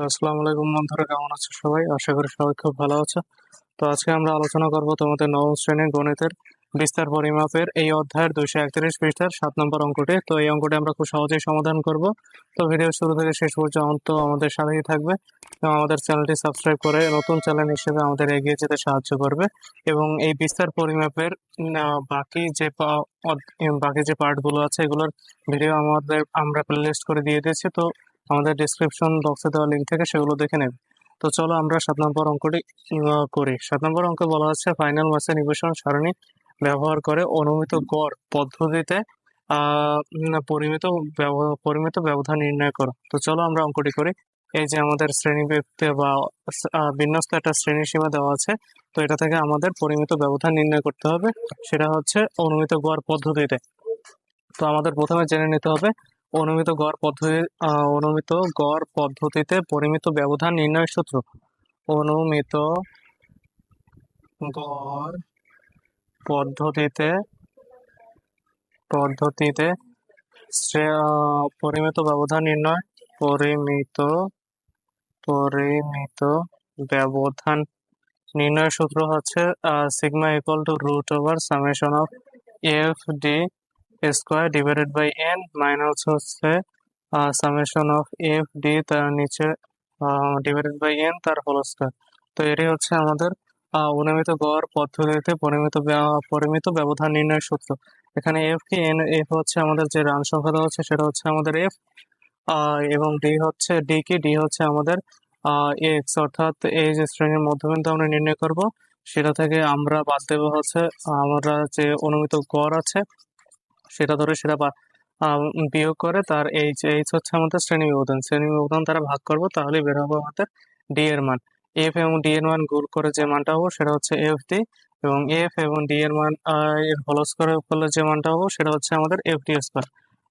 আসসালামু আলাইকুম বন্ধুরা, কেমন আছো সবাই? আশা করি সবাই খুব ভালো আছো। তো আজকে আমরা আলোচনা করব তোমাদের নবম শ্রেণীর গণিতের বিস্তার পরিমাপের এই অধ্যায়ের 231 পৃষ্ঠার 7 নম্বর অঙ্কটি। তো এই অঙ্কটি আমরা খুব সহজেই সমাধান করব। তো ভিডিও শুরু থেকে শেষ পর্যন্ত আমাদের সাথেই থাকবে এবং আমাদের চ্যানেলটি সাবস্ক্রাইব করে নতুন চ্যানেল হিসেবে আমাদের এগিয়ে যেতে সাহায্য করবে। এবং এই বিস্তার পরিমাপের বাকি যে পার্টগুলো আছে এগুলোর ভিডিও আমরা প্লেলিস্ট করে দিয়ে দিয়েছি। তো আমাদের ডিসক্রিপশন বক্সে দেওয়া লিঙ্ক থেকে সেগুলো দেখে নেবে। তো চলো আমরা 7 নম্বর অঙ্কটি করি। 7 নম্বর অঙ্কে বলা হচ্ছে ফাইনাল মাসে নিবেশন সারণী ব্যবহার করে অনুমিত গড় পদ্ধতিতে পরিমিত ব্যবধান নির্ণয় করো। তো চলো আমরা অঙ্কটি করি। এই যে আমাদের শ্রেণীবৃত্তে বা বিন্যস্ত একটা শ্রেণী সীমা দেওয়া আছে। তো এটা থেকে আমাদের পরিমিত ব্যবধান নির্ণয় করতে হবে, সেটা হচ্ছে অনুমিত গড় পদ্ধতিতে। তো আমাদের প্রথমে জেনে নিতে হবে অনুমিত গড় পদ্ধতিতে পরিমিত ব্যবধান নির্ণয় সূত্র। অনুমিত গড় পদ্ধতিতে পদ্ধতিতে পরিমিত ব্যবধান নির্ণয় পরিমিত পরিমিত ব্যবধান নির্ণয় সূত্র হচ্ছে sigma equal to root over summation of f d square divided by n minus হচ্ছে সামেশন অফ এফ ডি তার নিচে ডিভাইডেড বাই এন তার হোল স্কোয়ার। তো এটি হচ্ছে আমাদের অনুমিত গড় পদ্ধতিতে পরিমিত ব্যবধান নির্ণয় সূত্র। এখানে এফ কি এন, এফ হচ্ছে আমাদের যে রান সংখ্যা দেওয়া হচ্ছে সেটা হচ্ছে আমাদের এফ, এবং ডি হচ্ছে আমাদের এক্স, অর্থাৎ এই যে শ্রেণীর মধ্যবিন্দু আমরা নির্ণয় করব সেটা থেকে আমরা বাদ দেবো হচ্ছে আমরা যে অনুমিত গড় আছে সেটা ধরে সেটা বিয়োগ করে তার এইচ হচ্ছে আমাদের শ্রেণী ব্যবধান দ্বারা ভাগ করব, তাহলে বের হবে আমাদের ডি এর মান। এফ এবং ডি এর মান গুণ করে যে মানটা হবো সেটা হচ্ছে এফ ডি, এবং এফ এবং ডি এর মান এর হোল স্কয়ার করলে যে মানটা হবো সেটা হচ্ছে আমাদের এফ ডি স্কয়ার।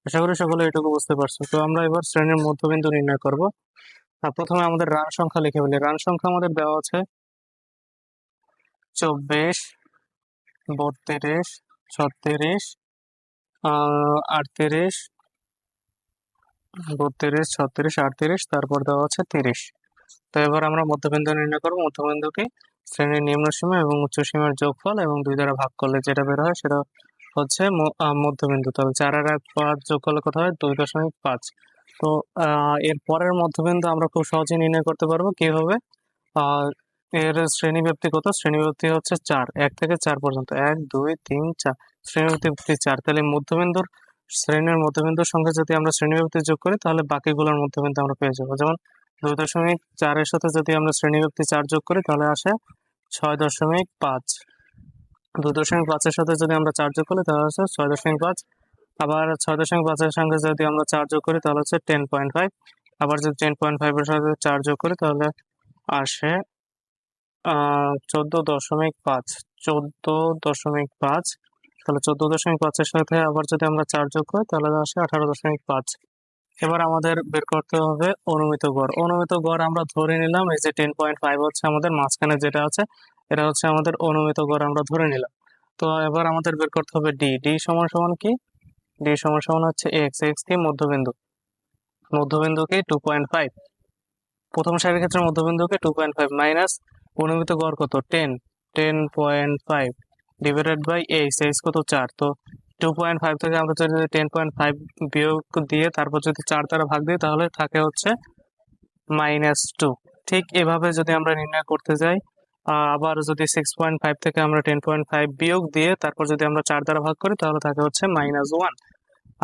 আশা করি সকলে এটুকু বুঝতে পারছো। তো আমরা এবার শ্রেণীর মধ্যবিন্দু নির্ণয় করব। প্রথমে আমাদের রান সংখ্যা লিখে ফেলি। রান সংখ্যা আমাদের দেওয়া আছে 24, 32, 36, 38, 32, 36, 38, তারপর দেওয়া আছে 30। তো এবার আমরা মধ্যবিন্দু নির্ণয় করবো। মধ্যবিন্দুটি শ্রেণীর নিম্ন সীমা এবং উচ্চ সীমার যোগফল এবং 2 দ্বারা ভাগ করলে যেটা বের হয় সেটা হচ্ছে মধ্যবিন্দু। তবে 4 আর 5 যোগ করলে কত হয়? 2.5। তো এর পরের মধ্যবিন্দু আমরা খুব সহজে নির্ণয় করতে পারবো কিভাবে। এর শ্রেণীব্যাপ্তি কত? শ্রেণীব্যাপ্তি হচ্ছে 4, 1 থেকে 4 পর্যন্ত, 1 2 3 4, শ্রেণীব্যাপ্তি 4। তাহলে শ্রেণীর মধ্যবিন্দুর সঙ্গে যদি আমরা শ্রেণীব্যাপ্তি যোগ করি তাহলে বাকিগুলোর মধ্যবিন্দু আমরা পেয়ে যাবো। যেমন 2.4-এর সাথে যদি আমরা শ্রেণীব্যাপ্তি 4 যোগ করি তাহলে আসে 6.5। 2.5-এর সাথে যদি আমরা 4 যোগ করি তাহলে আসে 6.5। আবার 6.5-এর সঙ্গে যদি আমরা 4 যোগ করি তাহলে হচ্ছে 10.5। আবার যদি 10.5-এর সাথে 4 যোগ করি তাহলে আসে 14.5। 14.5, তাহলে 14.5-এর সাথে আবার যদি আমরা 4 যোগ করি তাহলে আসে 18.5। এবার আমাদের বের করতে হবে অনুমিত গড়। অনুমিত গড় আমরা ধরে নিলাম এই যে 10.5 হচ্ছে আমাদের মাঝখানে যেটা আছে, এটা হচ্ছে আমাদের অনুমিত গড় আমরা ধরে নিলাম। তো এবার আমাদের বের করতে হবে ডি। ডি সমান সমান কি? ডি সমান সমান হচ্ছে এক্স। এক্স কি? মধ্যবিন্দু কি? 2.5। প্রথম সারির ক্ষেত্রে মধ্যবিন্দুকে 2.5 মাইনাস অনুমিত গড় কত? 10.5 ডিভাইডেড বাই এইচ। এইচ কত? 4। তো 2.5 থেকে আমরা যদি 10.5 বিয়োগ দিয়ে তারপর যদি 4 দ্বারা ভাগ দিই তাহলে থাকে হচ্ছে -2। ঠিক এভাবে যদি আমরা নির্ণয় করতে যাই, আবার যদি 6.5 থেকে আমরা 10.5 বিয়োগ দিয়ে তারপর যদি আমরা 4 দ্বারা ভাগ করি তাহলে থাকে হচ্ছে -1।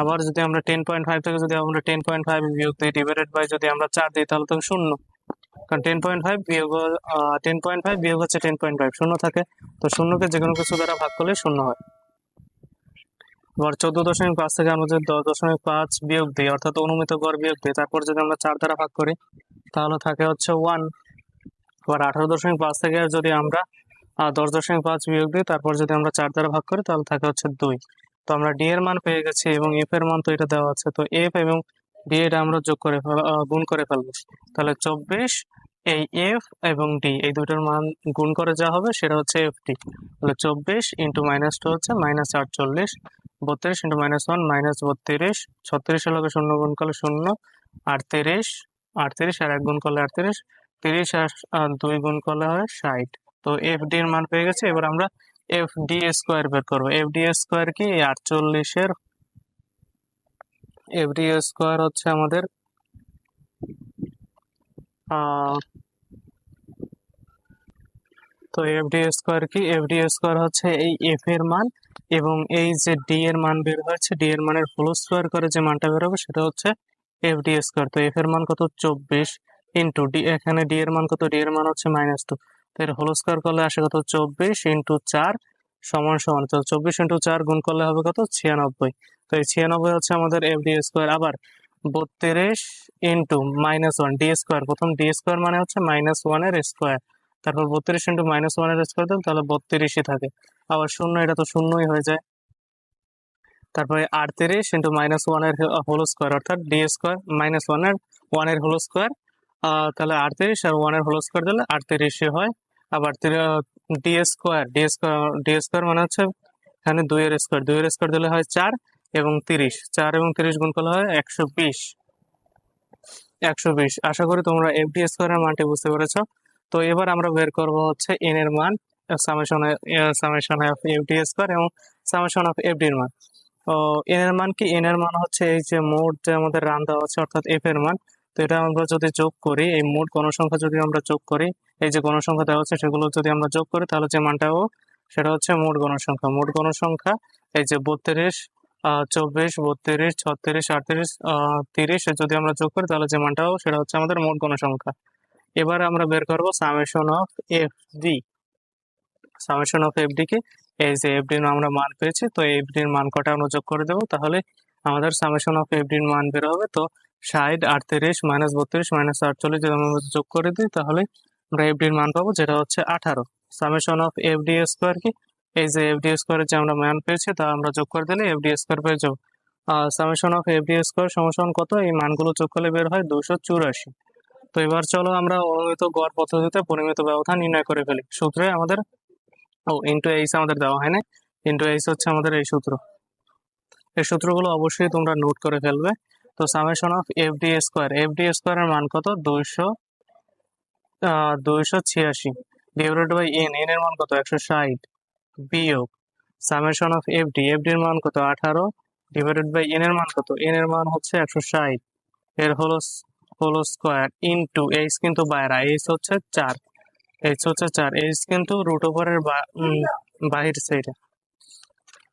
আবার যদি আমরা 10.5 থেকে যদি আমরা 10.5 বিয়োগ দিই ডিভাইডেড বাই যদি আমরা 4 দিই তাহলে তো 0, কারণ 10.5 বিয়োগ 10.5 বিয়োগ হচ্ছে 10.5, 0 থাকে। তো শূন্যকে যে কোনো কিছু দ্বারা ভাগ করলে 0 হয়। এবার 14.5 থেকে আমরা যদি 10.5 বিয়োগ দিই অর্থাৎ অনুমিত গড় বিয়োগ দিই তারপর যদি আমরা 4 দ্বারা ভাগ করি তাহলে থাকে হচ্ছে 1। আবার 18.5 থেকে যদি আমরা 10.5 বিয়োগ দিই তারপর যদি আমরা 4 দ্বারা ভাগ করি তাহলে থাকে হচ্ছে 2। তো আমরা ডি এর মান পেয়ে গেছি এবং এফ এর মান তো এটা দেওয়া আছে। তো এফ এবং ডি এটা আমরা গুণ করে ফেলবো। তাহলে 24, এই এফ এবং ডি এই দুটোর মান গুণ করে যা হবে সেটা হচ্ছে এফ ডি। তাহলে 24 ইন্টু -2 হচ্ছে -48, 32 ইন্টু -1 -32, 36 এর লগে 0 গুণ করলে 0, 38 38, আর 1 গুণ করলে 38, 30 আর 2 গুণ করলে হয় 60। তো এফডি এর মান পেয়ে গেছে। এবার আমরা এফডি স্কোয়ার বের করবো। এফডি স্কোয়ার কি? 48 এর এফডি স্কোয়ার হচ্ছে আমাদের তো এফডি স্কোয়ার কি? এফডি স্কোয়ার হচ্ছে এই এফ এর মান এবং এই যে ডি এর মান বের হয়েছে, ডি এর মানের হোল স্কোয়ার করে যে মানটা বের হবে সেটা হচ্ছে এফডি স্কোয়ার। তো এফ এর মান কত? 24 ইন্টু ডি, এখানে ডি এর মান কত? ডি এর মান হচ্ছে -2। তো এর হোল স্কোয়ার করলে আসে কত? 24 ইন্টু 4 সমান সমান, তো 24 ইন্টু 4 গুণ করলে হবে কত? 96। তো এই 96 হচ্ছে আমাদের এফডি স্কোয়ার। আবার 32 ইন্টু -1 ডি স্কোয়ার, প্রথম ডি স্কোয়ার মানে হচ্ছে -1 এর স্কোয়ার, তারপর 32 ইন্টু -1 এর স্কোয়ার দেন, তাহলে 32ই থাকে। আবার শূন্য, এটা তো শূন্যই হয়ে যায়। তারপরে 38 ইন্টু -1 এর হোল স্কোয়ার, অর্থাৎ ডি স্কোয়ার -1 এর হোল স্কোয়ার, তাহলে 38 আর 1 এর হোল স্কোয়ার দিলে 38ই হয়। আবার ডি স্কোয়ার মানে হচ্ছে এখানে 2 এর স্কোয়ার, 2 এর স্কোয়ার দিলে হয় 4 এবং 30, 4 এবং 30 গুণ করলে হয় 120। আশা করি তোমরা এফডি স্কোয়ারের মানটি বুঝতে পেরেছো। তো এবার আমরা বের করব হচ্ছে এন এর মান, সামেশন অফ এফডি স্কোয়ার এবং সামেশন অফ এফডি এর মান। তো এন এর মান কি? এন এর মান হচ্ছে এই যে মোট যে আমাদের রান দেওয়া আছে, অর্থাৎ এফ এর মান। তো এটা আমরা যদি যোগ করি, এই মোট গণসংখ্যা যদি আমরা যোগ করি, এই যে গণসংখ্যা দেওয়া আছে সেগুলো যদি আমরা যোগ করি, তাহলে যে মানটা পাবো সেটা হচ্ছে মোট গণসংখ্যা। মোট গণসংখ্যা এই যে 32, 24, 32, 36, 38, 30 যদি আমরা যোগ করি, তাহলে যে মানটা পাবো সেটা হচ্ছে আমাদের মোট গণসংখ্যা। এবার আমরা বের করবো summation of FD. Summation of FD কে, এই যে এফডির আমরা মান পেয়েছি, তো এফডির মান কটা আমরা যোগ করে দেবো, তাহলে আমাদের সামেশন অফ এফডির মান বের হবে। তো 60, 38, -32, -48 যদি আমরা যোগ করে দিই, তাহলে আমরা এফডির মান পাবো, যেটা হচ্ছে 18। সামেশন অফ এফডি স্কোয়ার কি? এই যে এফডি স্কোয়ারের যে আমরা মান পেয়েছি তা আমরা যোগ করে দিলে এফডি স্কোয়ার পেয়ে যাবো। সামেশন অফ এফডি স্কোয়ার সমান কত? এই মানগুলো যোগ করলে বের হয় 284। তো এবার চলো আমরা অনুমিত গড় পদ্ধতিতে পরিমিত ব্যবধান নির্ণয় করে ফেলি। সূত্রে আমাদের ইন্টু এইচ আমাদের দেওয়া হয় না, ইন্টু এইচ হচ্ছে আমাদের এই সূত্র। এই সূত্রগুলো অবশ্যই তোমরা নোট করে ফেলবে। তো summation of FD square, FD স্কোয়ারের মান কত? 286 ডিভাইডেড বাই এন, এন এর মান কত? 160 বিয়োগ সামেশন অফ এফডি, এফডি এর মান কত? 18 ডিভাইডেড বাই এন এর মান কত? এন এর মান হচ্ছে 160, এর হোল স্কোয়ার ইন্টু এইচ কিন্তু বাইরে, এইচ হচ্ছে 4, এইচ কিন্তু রুট ওভারের বাহির সাইডে।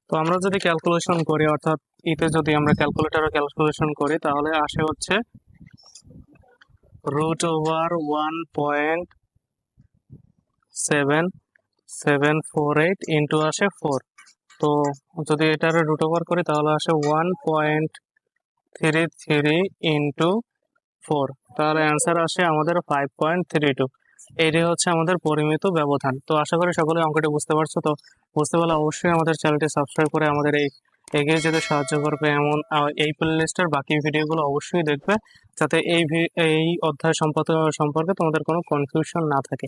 তো আমরা যদি ক্যালকুলেশন করি, অর্থাৎ ইতে যদি আমরা ক্যালকুলেটরে ক্যালকুলেশন করি, তাহলে আসে হচ্ছে √1.7748 ইন্টু আসে 4। তো যদি এটার রুট ওভার করি, তাহলে আসে 1.33 ইন্টু 4, তাহলে অ্যান্সার আসে আমাদের 5.32। এইটাই হচ্ছে আমাদের পরিমিত ব্যবধান। তো আশা করি সকলে অঙ্কটি বুঝতে পারছো। তো বুঝতে পারলে অবশ্যই আমাদের চ্যানেলটি সাবস্ক্রাইব করে আমাদের এই এগিয়ে যেতে সাহায্য করবে, এমন এই প্লেলিস্টের বাকি ভিডিওগুলো অবশ্যই দেখবে, যাতে এই অধ্যায় সম্পর্কে তোমাদের কোনো কনফিউশন না থাকে।